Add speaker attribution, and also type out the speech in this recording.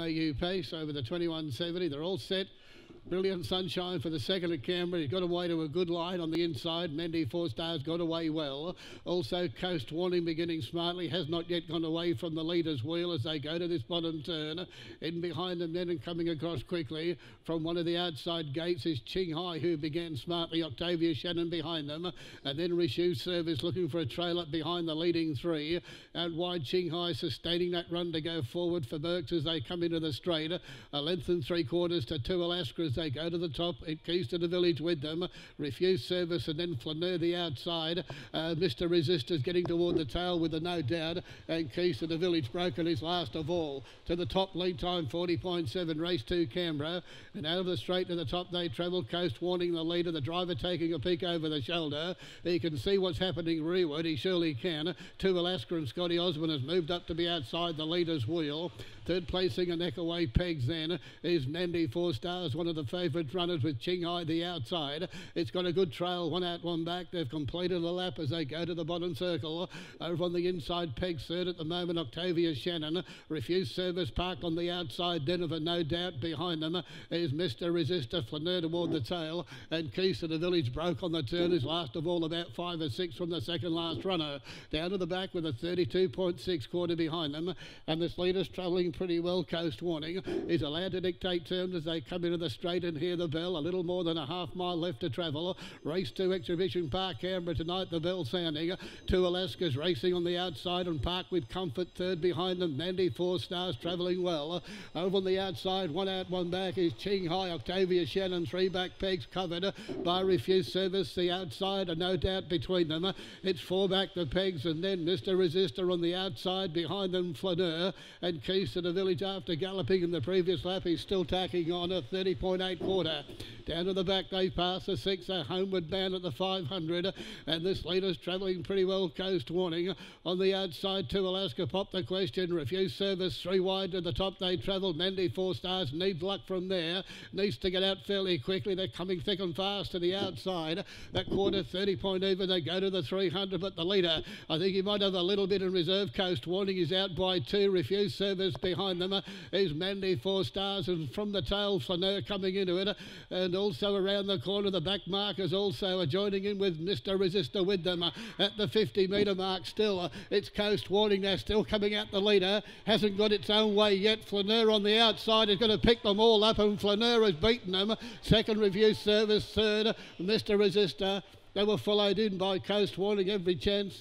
Speaker 1: AU pace over the 21.70. They're all set. Brilliant Sunshine for the second at Canberra. He's got away to a good line on the inside. Mendy 4 Stars got away well. Also Coast Warning beginning smartly. Has not yet gone away from the leader's wheel as they go to this bottom turn. In behind them then and coming across quickly from one of the outside gates is Ching Hai, who began smartly. Octavia Shannon behind them. And then Rishu Service looking for a trail up behind the leading three. Out wide Ching Hai sustaining that run to go forward for Burks as they come into the straight. A length and 3/4 to 2 Alaska as they go to the top. It keys to the village with them. Refuse Service and then Flaneur the outside. Mr. Resistor's getting toward the tail with a no doubt. And keys to the village broken is last of all. To the top lead time 40.7. Race 2 Canberra. And out of the straight to the top they travel. Coast Warning the leader. The driver taking a peek over the shoulder. He can see what's happening rearward. He surely can. 2 Alaska and Scotty Osborne has moved up to be outside the leader's wheel. Third placing a neck away pegs then is Mendy 4 Stars, one of the favourite runners with Ching Hai the outside. It's got a good trail, one out, one back. They've completed a lap as they go to the bottom circle. Over on the inside, pegs third at the moment, Octavia Shannon. Refuse Service parked on the outside, Denver no doubt. Behind them is Mr. Resistor, Flaneur toward the tail. And Keys to the Village broke on the turn is last of all, about 5 or 6 from the second last runner. Down to the back with a 32.6 quarter behind them. And this leader's travelling pretty well. Coast Warning is allowed to dictate terms as they come into the straight and hear the bell. A little more than a half mile left to travel. Race 2 Exhibition Park Canberra tonight, the bell sounding. 2 Alaskas racing on the outside and parked with comfort. Third behind them, Mendy 4 Stars travelling well. Over on the outside, 1 out, 1 back is Ching Hai. Octavia Shannon, 3 back pegs covered by Refuse Service. The outside, no doubt between them. It's 4 back the pegs and then Mr. Resistor on the outside. Behind them, Flaneur and Keys to the Village after galloping in the previous lap. He's still tacking on a 30.8 quarter. Down to the back they pass the 6, a homeward bound at the 500, and this leader's travelling pretty well. Coast Warning on the outside. 2 Alaska pop the question. Refuse Service 3 wide to the top they travel. Mendy 4 Stars needs luck from there, needs to get out fairly quickly. They're coming thick and fast to the outside. That quarter 30 point even. They go to the 300, but the leader, I think he might have a little bit in reserve. Coast Warning is out by 2. Refuse Service behind them is Mendy 4 Stars, and from the tail Flaneur coming into it, and also around the corner the back markers also are joining in with Mr. Resistor with them at the 50 metre mark. Still it's Coast Warning now, still coming out the leader, hasn't got its own way yet. Flaneur on the outside is going to pick them all up, and Flaneur has beaten them. Second Refuse Service, third Mr. Resistor. They were followed in by Coast Warning every chance.